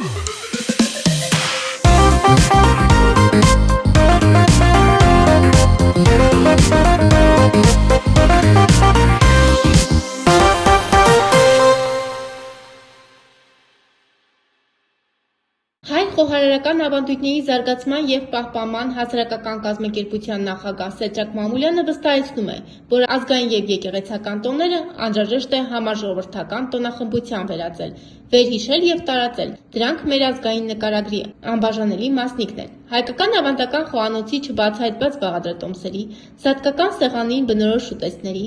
Հայ խոհարարական ավանդույթների զարգացման և պահպանման հասարակական կազմակերպության նախագահ Սեդրակ Մամուլյանը վստահեցնում է, որ ազգային և եկեղեցական տոները անհրաժեշտ է համաժողովրդական տոնախմբության վերածել, վերհիշել և տարածել, դրանք մեր ազգային նկարագրի անբաժանելի մասնիկն են։ Հայկական ավանդական խոհանոցի չբացահայտված բաղադրատոմսերի, զատկական սեղանի բնորոշ ուտեստների,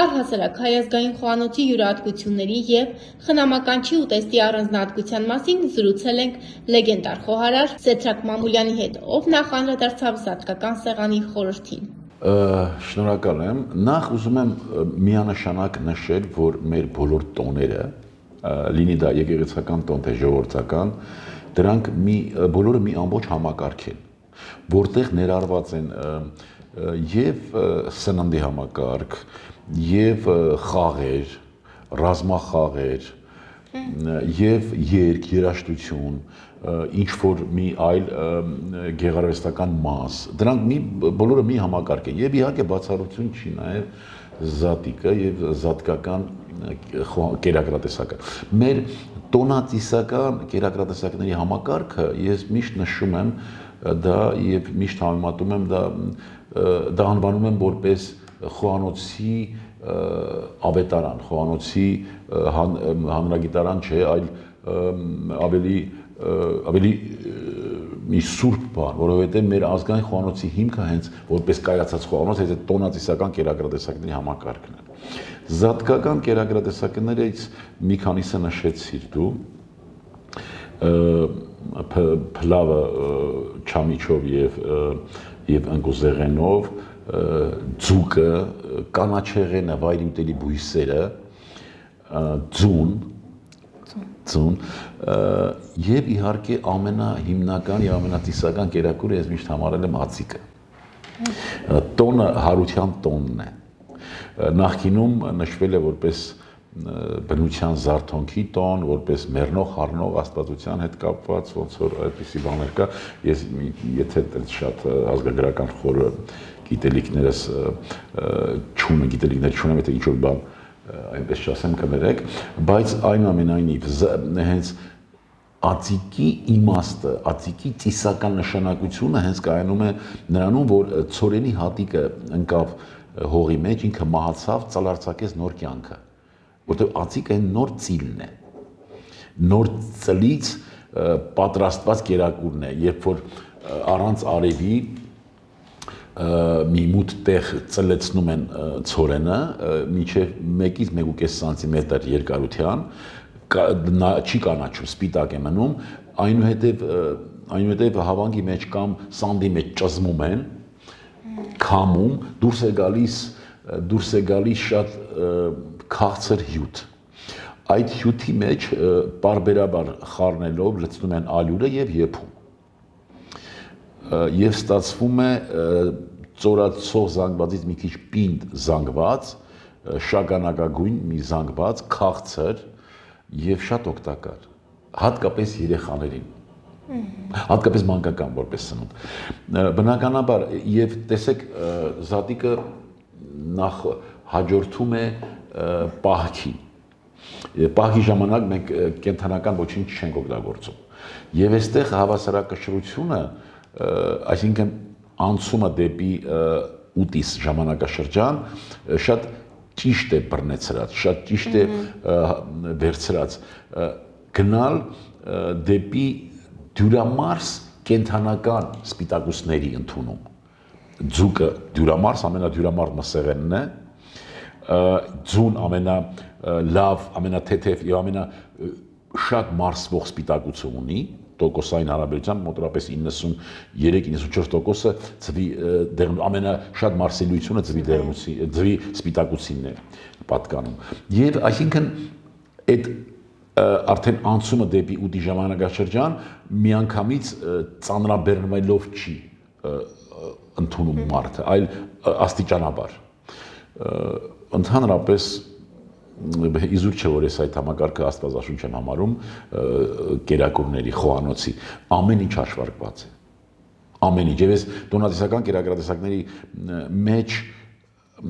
առհասարակ հայ ազգային խոհանոցի յուրահատկությունների և խնամականչի ուտեստի առանձնահատկության մասին զրուցել ենք լեգենդար խոհարար Սեդրակ Մամուլյանի հետ, ով նախ անդրադարձավ զատկական սեղանի խորհրդին։ Շնորհակալ եմ։ Նախ ուզում եմ միանշանակ նշել, որ մեր բոլոր տոները, լինի դա եկեղեցական տոն թե ժողովրդական, դրանք բոլորը մի ամբողջ համակարգ են, որտեղ ներառված են եւ սննդի համակարգ, եւ խաղեր, ռազմախաղեր, եւ երգ, երաժշտություն, ինչ որ մի այլ գեղարվեստական մաս, դրանք բոլորը մի համակարգ են եւ իհարկե բացառություն չի նաեւ զատիկը եւ զատկական կերակրատեսակը։ Մեր տոնածիսական կերակրատեսակների համակարգը ես միշտ նշում եմ դա եւ միշտ համեմատում եմ դա անվանում եմ որպես խոհանոցի ավետարան, խոհանոցի հանրագիտարան չէ, այլ ավելի մի սուրբ բան, որովհետև մեր ազգային խոհանոցի հիմքը հենց որպես կայացած խոհանոց այդ տոնածիսական կերակրատեսակների համակարգն է։ Զատկական կերակրատեսակներից մի քանիսը նշեցիր դու, փլավը չամիչով եւ ընկուզեղենով, ձուկը, կանաչեղենը, վայրի ուտելի բույսերը, ձուն եւ իհարկե ամենահիմնական եւ ամենատիսական կերակուրը ես միշտ համարել եմ ածիկը։ Տոնը հարության տոնն է։ Նախկինում նշվել է որպես բնության զարթոնքի տոն, որպես մեռնող հառնող աստվածության հետ կապված, ոնց որ այդպիսի բաներ կա, ես եթե շատ ազգագրական խորը գիտելիքներս չունեմ, եթե ինչ-որ բան այնպես չասեմ կներեք, բայց այնուամենայնիվ հենց ածիկի իմաստը, ածիկի ծիսական նշանակությունը հենց կայանում է նրանում, որ ցորենի հատիկը ընկավ հողի մեջ, ինքը մահացավ, ծալարձակեց նոր կյանքը, որտեղ ածիկը այն նոր ծիլն է, նոր ծլից պատրաստված կերակուրն է, երբ որ առանց արևի մի մութ տեղ ծլեցնում են ցորենը, մինչև 1-1.5 սանտիմետր երկարության, չի կանաչում, սպիտակ է մնում, այնուհետև հավանգի մեջ կամ սանդի մեջ ճզմում են, քամում, դուրս է գալիս շատ քաղցր հյութ։ Այդ հյութի մեջ պարբերաբար խառնելով լցնում են ալյուրը եւ եփում։ Եվ ստացվում է ծորացող զանգվածից մի քիչ պինդ զանգված, շագանակագույն մի զանգված, քաղցր եւ շատ օգտակար, հատկապես երեխաներին, հատկապես մանկական որպես սնունդ։ Բնականաբար եւ տեսեք զատիկը նախ հաջորդում է պահքի։ Պահքի ժամանակ մենք կենթանական ոչինչ չենք օգտագործում։ Եվ այստեղ հավասարակշռությունը, այսինքն անցումը դեպի ուտիս ժամանակաշրջան շատ ճիշտ է բռնեցրած, շատ ճիշտ է վերցրած, գնալ դեպի դյուրամարս կենթանական սպիտակուցների ընդունում։ Ձուկը դյուրամարս, ամենադյուրամարս մսեղենն է, ձուն ամենալավ, ամենաթեթև եւ ամենաշատ մարսվող սպիտակուցը ունի, տոկոսային հարաբերությամբ մոտավորապես 93-94%-ը ձվի ամենաշատ մարսելիությունը ձվի սպիտակուցինն է պատկանում։ Եվ այսինքն այդ արդեն անցումը դեպի ուտի ժամանակաշրջան միանգամից ծանրաբեռնվելով չի ընդունում մարդը, այլ աստիճանաբար։ Ընդհանրապես իզուր չէ որ ես այդ համակարգը աստվածաշունչ եմ համարում կերակուրների խոհանոցի ամեն ինչ հաշվարկված է ամեն ինչ եւ այս տոնատեսական կերակրատեսակների մեջ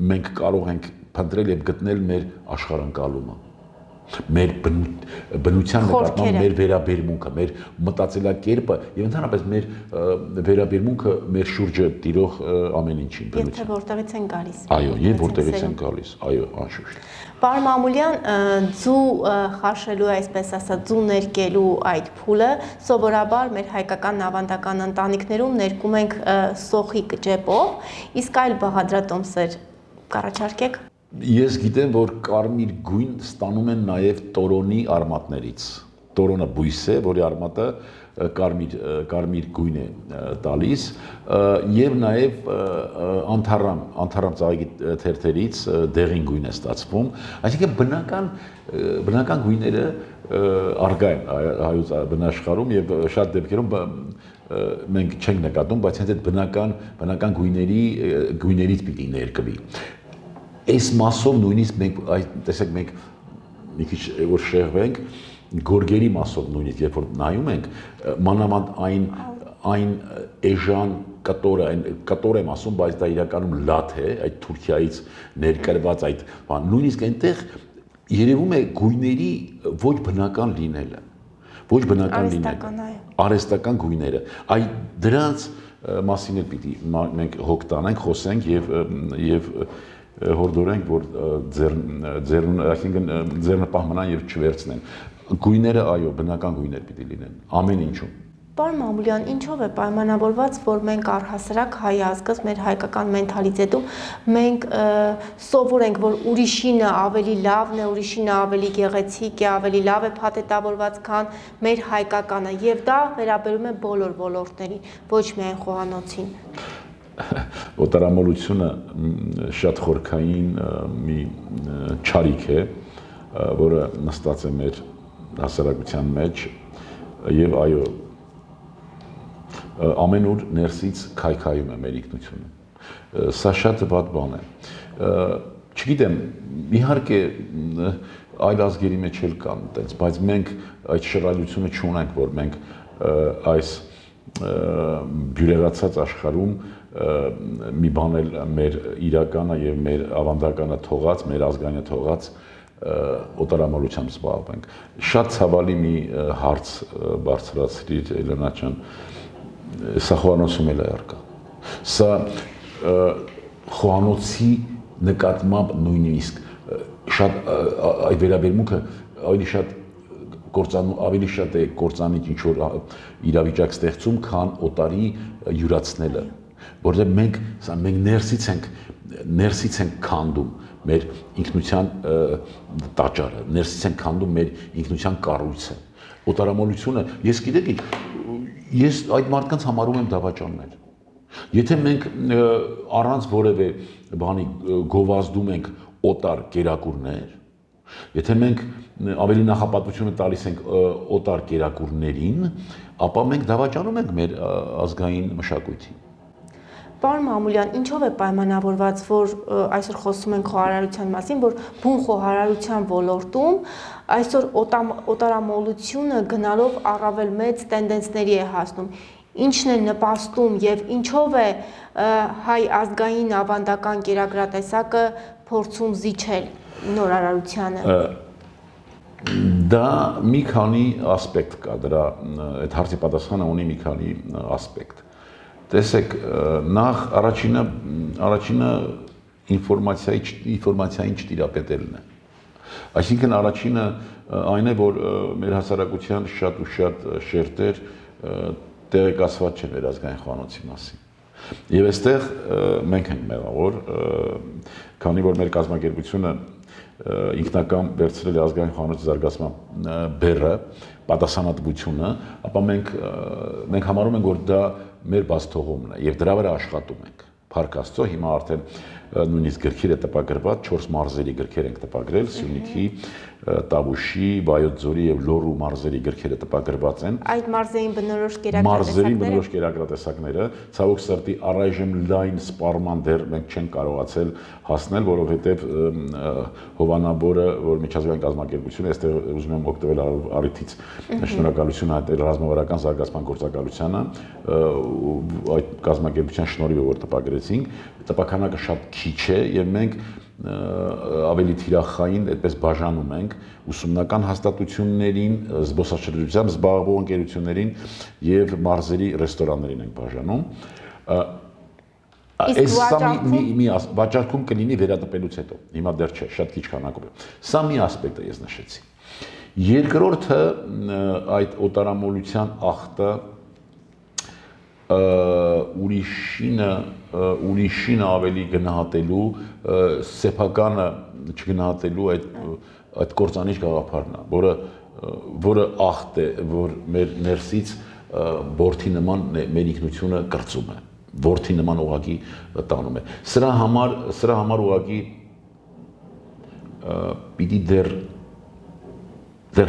մենք կարող ենք փնտրել եւ գտնել մեր աշխարհընկալումը մեր բնության նկատմամբ մեր վերաբերմունքը, մեր մտածելակերպը եւ ընդհանրապես մեր վերաբերմունքը մեր շուրջը տիրող ամեն ինչին բնության։ Եթե որտեղից են գալիս։ Այո, եւ որտեղից են գալիս, այո, անշուշտ։ Պարոն Մամուլյան, ձու խաշելու, այսպես ասած, ձու ներկելու այդ փուլը սովորաբար մեր հայկական ավանդական ընտանիքներում ներկում ենք սոխի կճեպով, իսկ այլ բաղադրատոմսեր կառաջարկեք։ Ես գիտեմ, որ կարմիր գույն ստանում են նաև տորոնի արմատներից։ Տորոնը բույս է, որի արմատը կարմիր գույն է տալիս եւ նաև անթառամ ծաղիկի թերթերից դեղին գույն է ստացվում, այսինքն բնական գույները արգա են հայոց բնաշխարհում եւ շատ դեպքերում մենք չենք նկատում, բայց հենց այդ բնական գույներից պիտի ներկվի։ Այս մասով նույնիսկ մենք տեսեք մենք մի քիչ որ շեղվենք գորգերի մասով նույնիսկ երբ որ նայում ենք մանավանդ այն էժան կտորը այն կտոր եմ ասում բայց դա իրականում լաթ է այդ Թուրքիայից ներկրված այդ բան նույնիսկ այնտեղ երևում է գույների ոչ բնական լինելը ոչ բնական լինելը արհեստական գույները այ դրանց մասին էլ պիտի մենք հոգ տանենք խոսենք եւ հորդորենք, որ ձեռնպահ մնան եւ չվերցնեն։ Գույները, այո, բնական գույներ պիտի լինեն, ամեն ինչում։ Պարոն Մամուլյան, ինչով է պայմանավորված, որ մենք առհասարակ հայ ազգս մեր հայկական մենթալիտետում մենք սովորենք, որ ուրիշինը ավելի լավն է, ուրիշինը ավելի գեղեցիկ է, ավելի լավ է փաթեթավորված, քան մեր հայկականը, եւ դա վերաբերում է բոլոր ոլորտներին, ոչ միայն խոհանոցին։ Օտարամոլությունը շատ խորքային մի չարիք է, որը նստած է մեր հասարակության մեջ եւ այո ամենուր ներսից քայքայում է մեր ինքնությունը։ Սա շատ վատ բան է։ Չգիտեմ, իհարկե այլ ազգերի մեջ էլ կան այդպես, բայց մենք այդ շռայլությունը չունենք, որ մենք այս բյուրեղացած աշխարհում մի բան էլ մեր իրականը եւ մեր ավանդականը թողած, մեր ազգանը թողած օտարամոլությամբ զբաղվենք։ Շատ ցավալի մի հարց բարձրացրիր Էլենա ջան, սա խոհանոցում էլ է արկա։ Սա խոհանոցի նկատմամբ նույնիսկ շատ այդ վերաբերմունքը ավելի շատ է կործանիչ ինչ որ իրավիճակ ստեղծում, քան օտարի յուրացնելը, որտեղ մենք ներսից ենք քանդում մեր ինքնության տաճարը, ներսից ենք քանդում մեր ինքնության կառույցը։ Օտարամոլությունը, ես գիտեք, ես այդ մարդկանց համարում եմ դավաճաններ։ Եթե մենք առանց որևէ բանի գովազդում ենք օտար կերակուրներ, եթե մենք ավելի նախապատվությունը տալիս ենք օտար կերակուրներին, ապա մենք դավաճանում ենք մեր ազգային մշակույթին։ Պարոն Մամուլյան, ինչով է պայմանավորված, որ այսօր խոսում ենք խոհարարության մասին, որ բուն խոհարարության ոլորտում այսօր օտարամոլությունը գնալով առավել մեծ տենդենսների է հասնում։ Ինչն է նպաստում եւ ինչով է հայ ազգային ավանդական կերակրատեսակը փորձում զիջել նորարարությանը։ Դա մի քանի ասպեկտ կա, դրա այդ հարցի պատասխանը ունի մի քանի ասպեկտ։ Տեսեք, նախ առաջինը ինֆորմացիային չտիրապետելն է։ Այսինքն առաջինը այն է, որ մեր հասարակության շատ ու շատ շերտեր տեղեկացված չեն մեր ազգային խոհանոցի մասին։ Եվ այստեղ մենք ենք մեղավոր, քանի որ մեր կազմակերպությունը ինքնական վերցրել է ազգային խոհանոցի զարգացման բեռը, պատասխանատվությունը, ապա մենք համարում ենք, որ դա մեր բացթողումն է եւ դրա վրա աշխատում ենք։ Փառք Աստծո, հիմա արդեն նույնիսկ գրքեր է տպագրված, 4 մարզերի գրքեր ենք տպագրել, Սյունիքի, Տավուշի, Վայոց ձորի եւ Լոռու մարզերի գրքերը տպագրված են։ Այդ մարզերին բնորոշ կերակրատեսակները, ցավոք սրտի առայժմ լայն սպառման դեռ մենք չենք կարողացել հասնել, որովհետեւ Հովանաբորը, որ միջազգային կազմակերպություն է, այստեղ ուզում եմ օգտվել առիթից շնորհակալություն հայտնել ռազմավարական զարգացման գործակալությանը, այդ կազմակերպության շնորհիվ որ տպագրեցինք, տպաքանակը շատ քիչ է եւ մենք ավելի թիրախային այդպես բաժանում ենք ուսումնական հաստատություններին, զբոսաշրջությամբ զբաղվող ընկերություններին եւ մարզերի ռեստորաններին ենք բաժանում։ Այս վաճառքում կլինի վերատպելուց հետո։ Հիմա դեռ չէ, շատ քիչ քանակով է։ Սա մի ասպեկտ է ես նշեցի։ Երկրորդը այդ օտարամոլության ախտը ուրիշին ավելի գնահատելու, սեփականը չգնահատելու այդ կործանիչ գաղափարն է, որը ախտ է, որ մեր ներսից բորթի նման մեր ինքնությունը կրծում է, բորթի նման ուղղակի տանում է։ Սրա համար ուղղակի պիտի դեռ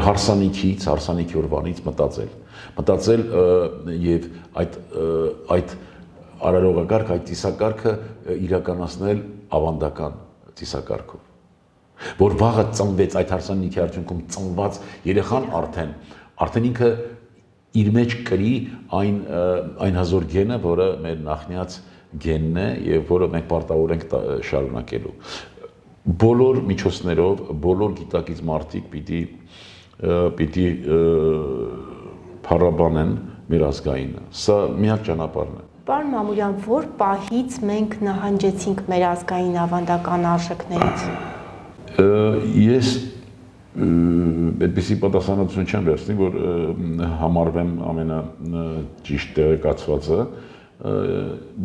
հարսանիքի օրվանից մտածել եւ այդ արարողակարգ, այդ ծիսակարգը իրականացնել ավանդական ծիսակարգով, որ վաղը ծնվեց այդ հարսանիքի արդյունքում ծնված երեխան արդեն ինքը իր մեջ կրի այն հազոր գենը, որը մեր նախնյաց գենն է եւ որը մենք պարտավոր ենք շարունակելու։ Բոլոր միջոցներով, բոլոր գիտակից մարդիկ պիտի փառաբանեն մեր ազգայինը։ Սա միակ ճանապարհն է։ Պարոն Մամուլյան, որ պահից մենք նահանջեցինք մեր ազգային ավանդական արժեքներից։ Ես այդպիսի պատասխանատվություն չեմ վերցնի, որ համարվեմ ամենաճիշտ տեղեկացվածը,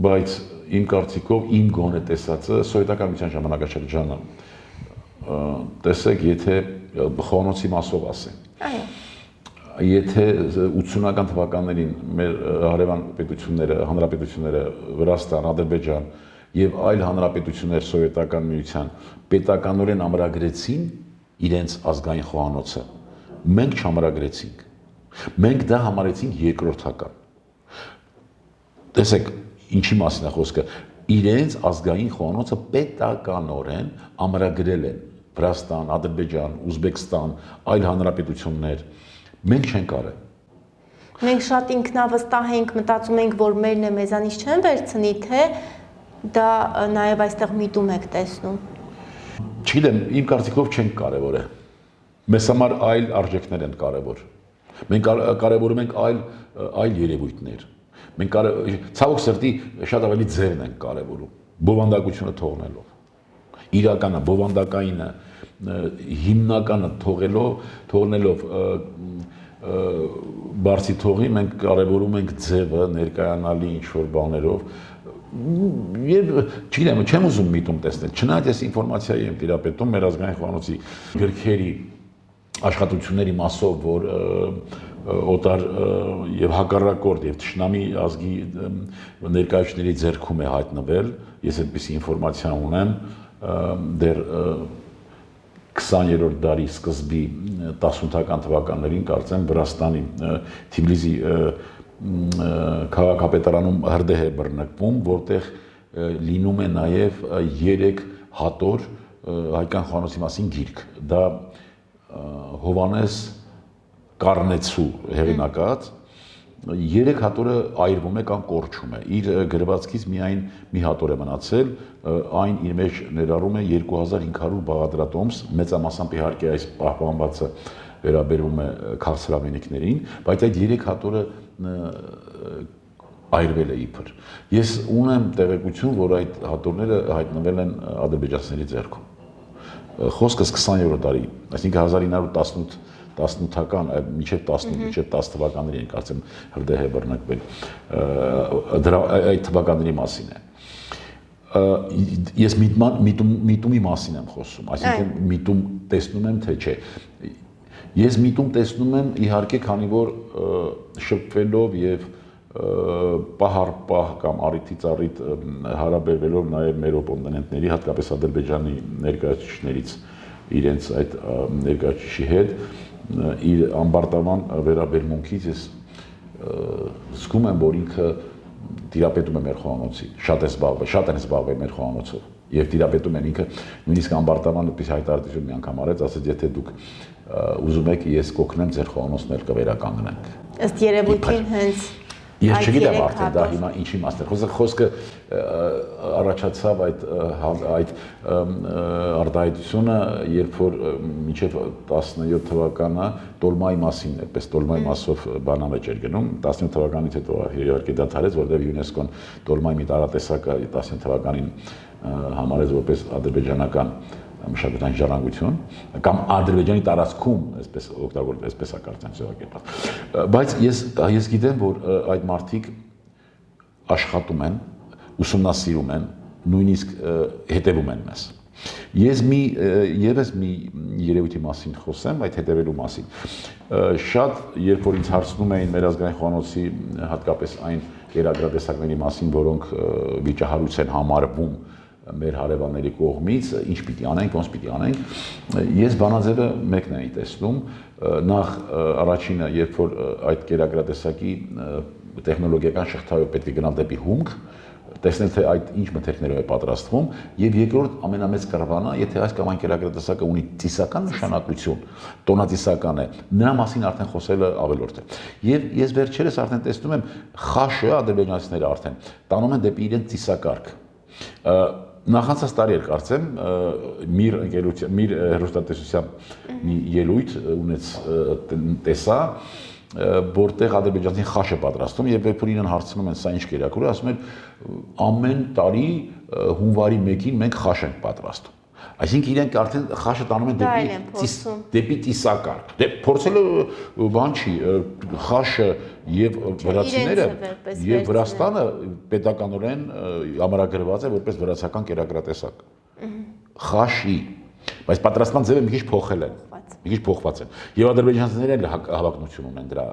բայց իմ կարծիքով իմ գոնե տեսածը սովետական ժամանակաշրջանը տեսեք, եթե խոհանոցի մասով ասենք, եթե 80-ական թվականներին մեր հարևան պետությունները, հանրապետությունները, Վրաստան, Ադրբեջան եւ այլ հանրապետություններ սովետական միության պետականորեն ամրագրեցին իրենց ազգային խոհանոցը, մենք չամրագրեցինք, մենք դա համարեցինք երկրորդական։ Տեսեք, ինչի մասին է խոսքը, իրենց ազգային խոհանոցը պետականորեն ամրագրել են Վրաստան, Ադրբեջան, Ուզբեկստան, այլ հանրապետություններ, մենք չենք արել։ Մենք շատ ինքնավստահ ենք, մտածում ենք, որ մերն է, մեզանից չեն վերցնի, թե դա նաև այստեղ միտում եք տեսնում։ Չգիտեմ, իմ կարծիքով չենք կարևորը։ Մեզ համար այլ արժեքներ են կարևոր։ Մենք կարևորում ենք այլ երևույթներ։ Մենք ցավոք սրտի շատ ավելի ձևն ենք կարևորում, բովանդակությունը թողնելով։ Իրականը, բովանդակայինը, հիմնականը թողնելով բարձի թողի, մենք կարևորում ենք ձևը, ներկայանալի ինչ-որ բաներով, եւ չգիտեմ, չեմ ուզում միտում տեսնել, չնայած այս ինֆորմացիայի եմ տիրապետում մեր ազգային խոհանոցի գրքերի աշխատությունների մասով, որ օտար եւ հակառակորդ եւ թշնամի ազգի ներկայացուցիչների ձեռքում է հայտնվել, ես այդպիսի ինֆորմացիա ունեմ, դեռ 20-րդ դարի սկզբի 18-ական թվականներին կարծեմ Վրաստանի Թիֆլիսի քաղաքապետարանում հրդեհ է բռնկվում, որտեղ լինում է նաև 3 հատոր հայկական խոհանոցի մասին գիրք։ Դա Հովանես Կարնեցու հեղինակած 3 հատորը այրվում է կամ կորչում է։ Իր գրվածքից միայն մի հատոր է մնացել, այն իր մեջ ներառում է 2500 բաղադրատոմս, մեծամասամբ իհարկե այս պահպանվածը վերաբերում է քաղցրավենիքներին, բայց այդ 3 հատորը այրվել է իբր։ Ես ունեմ տեղեկություն, որ այդ հատորները հայտնվել են ադրբեջանցիների ձեռքում։ Խոսքս 20-րդ դարի, այսինքն 1918-ական, մինչև 10 թվականների են կարծեմ հրդեհ է բռնկվել, այդ թվականների մասին է։ Ես միտումի մասին եմ խոսում, այսինքն միտում տեսնում եմ, թե չէ։ Ես միտում տեսնում եմ իհարկե, քանի որ շփվելով եւ պահ կամ առիթից առիթ հարաբերվելով նաև մեր օպոնենտների, հատկապես Ադրբեջանի ներկայացուցիչներից իրենց այդ ներկայացուցիչի հետ իր ամբարտավան վերաբերմունքից ես զգում եմ, որ ինքը տիրապետում է մեր խոհանոցի, շատ են զբաղվել մեր խոհանոցով եւ տիրապետում են ինքը նույնիսկ ամբարտավան այդպես հայտարարություն մի անգամ արեց, ասեց եթե դուք ուզում եք ես կօգնեմ ձեր խոհանոցներ կվերականգնենք։ Ըստ երևույթին հենց Ես չգիտեմ արդեն դա հիմա ինչի մասն է։ Խոսքը առաջացավ այդ արտահայտությունը, երբ որ մինչև 17 թվականը տոլմայի մասին է, պես տոլմայի մասով բանավեճ էր գնում, 17 թվականից հետո իհարկե դադարեց, որտեղ ՅՈՒՆԵՍԿՕ-ն տոլմայի մի տարատեսակը 17 թվականին համարեց որպես ադրբեջանական մշակութային ժառանգություն կամ Ադրբեջանի տարածքում, այսպես օգտագործել, այսպես է կարծեմ ձևակերպած։ Բայց ես գիտեմ, որ այդ մարդիկ աշխատում են, ուսումնասիրում են, նույնիսկ հետևում են մեզ։ Ես եւս մի երևույթի մասին խոսեմ, այդ հետևելու մասին։ Շատ երբ որ ինձ հարցնում էին մեր ազգային խոհանոցի հատկապես այն կերակրատեսակների մասին, որոնք վիճահարույց են համարվում մեր հարևանների կողմից, ինչ պիտի անենք, ոնց պիտի անենք, ես բանաձևը մեկն էի տեսնում, նախ առաջինը, երբ որ այդ կերակրատեսակի տեխնոլոգիական շղթայով պետք է գնալ դեպի հումք, տեսնել թե այդ ինչ մթերքներով է պատրաստվում, եւ երկրորդ ամենամեծ կռվանը, եթե այս կամ այն կերակրատեսակը ունի ծիսական նշանակություն, տոնածիսական է, նրա մասին արդեն խոսելը ավելորդ է։ Եվ ես վերջերս արդեն տեսնում եմ խաշը ադրբեջանցիները արդեն տանում են դեպի իրենց ծիսակարգ։ Նախանցած տարի էր կարծեմ միր հեռուստատեսության մի ելույթ ունեց տեսա, որտեղ ադրբեջանցին խաշ է պատրաստում եւ երբ որ իրեն հարցնում են սա ինչ կերակուր է, ասում են ամեն տարի հունվարի 1-ին մենք խաշ ենք պատրաստում։ Այսինքն իրենք արդեն խաշը տանում են դեպի ծիսակարգ։ Դե փորձելը բան չի, խաշը եւ վրացիները եւ Վրաստանը պետականորեն ամրագրված է որպես վրացական կերակրատեսակ։ Խաշի, բայց պատրաստման ձևը մի քիչ փոխել են։ Մի քիչ փոխված են։ Եվ ադրբեջանցիները էլ հավակնություն ունեն դրա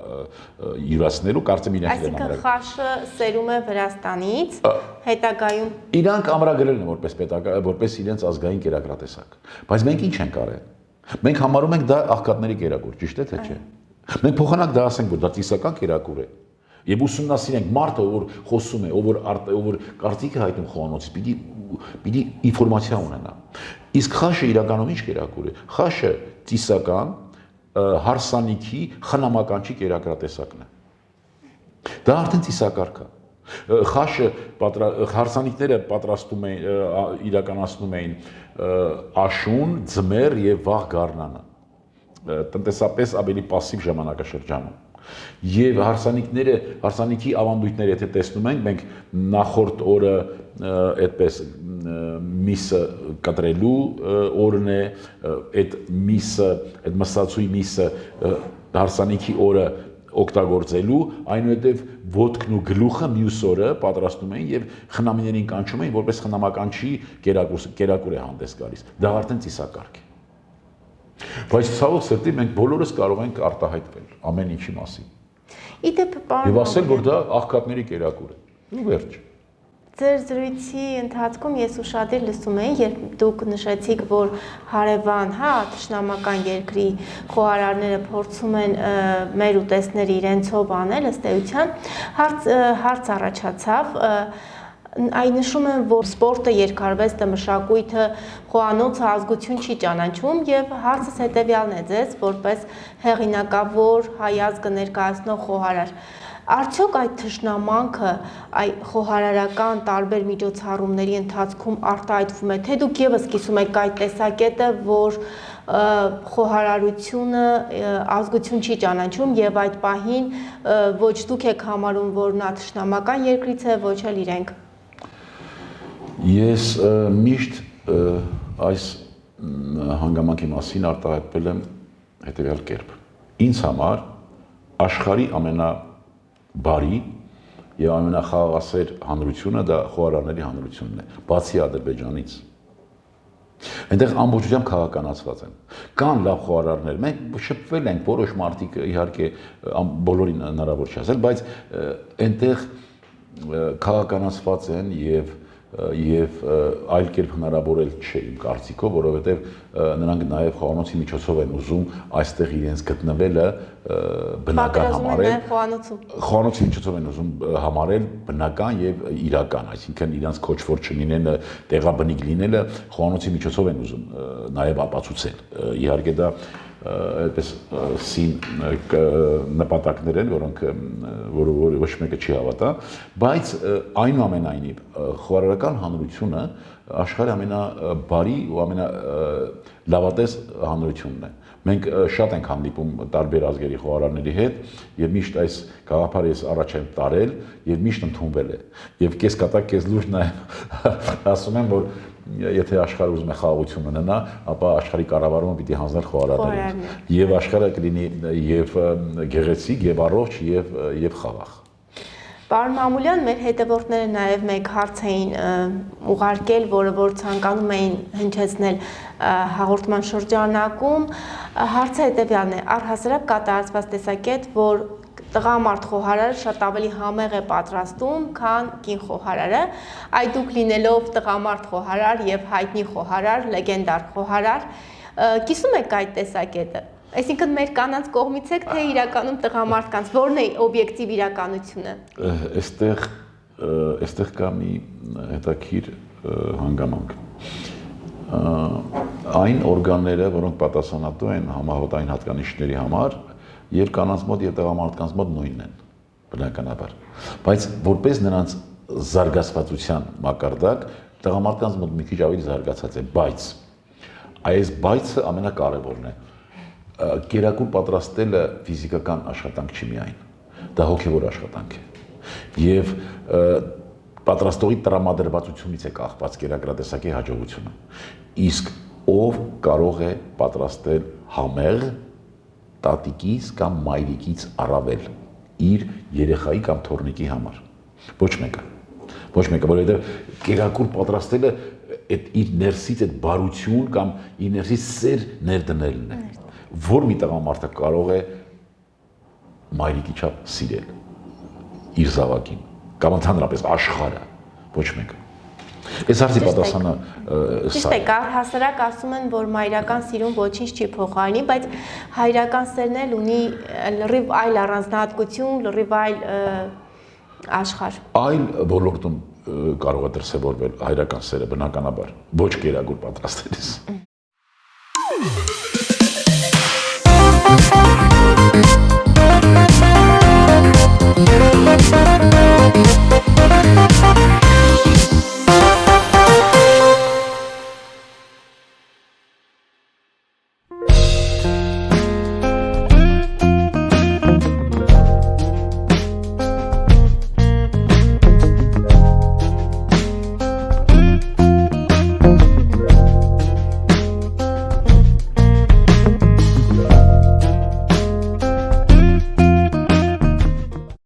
յուրացնելու, կարծեմ իրենք են ամրագրել։ Այսինքն խաշը սերում է Վրաստանից, հետագայում իրանք ամրագրել են որպես իրենց ազգային կերակրատեսակ։ Բայց մենք ինչ ենք արել։ Մենք համարում ենք դա աղքատների կերակուր, ճիշտ է թե չէ։ Մենք փոխանակ դա ասենք, որ դա ծիսական կերակուր է։ Եվ ուսումնասիրենք մարդը, որ խոսում է, ով որ կարծիք է հայտնում խոհանոցից, պիտի ինֆորմացիա ունենա։ Իսկ խաշը իրականում ինչ կերակուր է։ Խաշը ծիսական հարսանիքի խնամականչի կերակրատեսակն է։ Դա արդեն ծիսակարգ է։ Խաշը հարսանիքները պատրաստում էին, իրականացնում էին աշուն, ձմեռ եւ վաղ գարնանը։ Տնտեսապես ավելի պասիվ ժամանակաշրջանում։ Եվ հարսանիքի ավանդույթները եթե տեսնում ենք, մենք նախորդ օրը այդպես միսը կտրելու օրն է, այդ միսը, այդ մսացուի միսը հարսանիքի օրը օգտագործելու, այնուհետև ոտքն ու գլուխը մյուս օրը պատրաստում էին եւ խնամիներին կանչում էին, որպես խնամականչի կերակուր է հանդես գալիս։ Դա արդեն ծիսակարգ է։ Բայց ցավոք սրտի մենք բոլորս կարող ենք արտահայտվել ամեն ինչի մասին։ Իդեպ պարոն Եվ ասել, որ դա աղքատների կերակուր է։ Ու վերջ։ Ձեր զրույցի ընթացքում ես ուշադիր լսում էի, երբ դուք նշեցիք, որ հարևան, թշնամական երկրի խոհարարները փորձում են մեր ուտեստները իրենցով անել, ըստ էության, հարց առաջացավ, այն նշում են, որ սպորտը, երկարվեստը, մշակույթը, խոհանոցը ազգություն չի ճանաչում եւ հարցս հետեւյալն է ձեզ, որպես հեղինակավոր հայ ազգը ներկայացնող խոհարար։ Արդյոք այդ թշնամանքը խոհարարական տարբեր միջոցառումների ընթացքում արտահայտվում է, թե դուք եւս կիսում եք այդ տեսակետը, որ խոհարարությունը ազգություն չի ճանաչում եւ այդ պահին ոչ դուք եք համարում, որ նա թշնամական երկրից է, ոչ էլ իրենք։ Ես միշտ այս հանգամանքի մասին արտահայտվել եմ հետեւյալ կերպ։ Ինձ համար աշխարհի ամենաբարի եւ ամենախաղաղասեր հանրությունը դա խոհարարների հանրությունն է, բացի Ադրբեջանից։ Այնտեղ ամբողջությամբ քաղաքականացված են։ Կան լավ խոհարարներ, մենք շփվել ենք, որոշ մարդիկ իհարկե բոլորին հնարավոր չի ասել, բայց այնտեղ քաղաքականացված են եւ եւ այլ կերպ հնարավոր չէ իմ կարծիքով, որովհետեւ նրանք նաեւ խոհանոցի միջոցով են ուզում այստեղ իրենց գտնվելը բնական համարել։ Խոհանոցի միջոցով են ուզում համարել բնական եւ իրական, այսինքն իրենց քոչվոր չլինելը, տեղաբնիկ լինելը խոհանոցի միջոցով են ուզում նաեւ ապացուցել։ Իհարկե դա այդպես սին նպատակներ են, որոնք ոչ մեկը չի հավատա, բայց այնուամենայնիվ խոհարարական հանրությունը աշխարհի ամենաբարի ու ամենալավատես հանրությունն է։ Մենք շատ ենք հանդիպում տարբեր ազգերի խոհարարների հետ եւ միշտ այս գաղափարը ես առաջ եմ տարել եւ միշտ ընդունվել է։ Եվ կես կատակ կես լուրջ նաեւ ասում եմ, որ եթե աշխարհը ուզում է խաղաղություն ունենա, ապա աշխարհի կառավարումը պիտի հանձնել խոհարարներին։ Եվ աշխարհը կլինի եւ գեղեցիկ, եւ առողջ, եւ խաղաղ։ Պարոն Մամուլյան, մեր հետևորդները նաև մեկ հարց էին ուղարկել, որ ցանկանում էին հնչեցնել հաղորդման շրջանակում։ Հարցը հետևյալն է. առհասարակ կա տարածված տեսակետ, որ տղամարդ խոհարարը շատ ավելի համեղ է պատրաստում, քան կին խոհարարը։ Այդ դուք լինելով տղամարդ խոհարար եւ հայտնի խոհարար, լեգենդար խոհարար, կիսում եք այդ տեսակետը։ Այսինքն մեր կանանց կողմից եք, թե իրականում տղամարդկանց, որն է օբյեկտիվ իրականությունը։ Այստեղ կա մի հետաքրքիր հանգամանք։ Այն օրգանները, որոնք պատասխանատու են համահոտային հատկանիշների համար, եւ կանանց մոտ եւ տղամարդկանց մոտ նույնն են, բնականաբար։ Բայց որպես նրանց զարգացվածության մակարդակ, տղամարդկանց մոտ մի քիչ ավելի զարգացած է, բայց այս բայցը ամենակարևորն է։ Կերակուր պատրաստելը ֆիզիկական աշխատանք չի միայն, դա հոգևոր աշխատանք է։ Եվ պատրաստողի տրամադրվածությունից է կախված կերակրատեսակի հաջողությունը։ Իսկ ով կարող է պատրաստել համեղ տատիկից կամ մայրիկից առավել իր երեխայի կամ թոռնիկի համար։ Ոչ մեկը, որովհետև կերակուր պատրաստելը այդ իր ներսից այդ բարություն կամ իր ներսից սեր ներդնելն է։ Որ մի տղամարդը կարող է մայրիկի չափ սիրել իր զավակին կամ ընդհանրապես աշխարհը, ոչ մեկը։ Այս հարցի պատասխանը Ճիշտ է, առհասարակ ասում են, որ մայրական սիրուն ոչինչ չի փոխարինի, բայց հայրական սերն էլ ունի լրիվ այլ առանձնահատկություն, լրիվ այլ աշխարհ։ Այլ ոլորտում կարող է դրսևորվել հայրական սերը բնականաբար, ոչ կերակուր պատրաստելիս։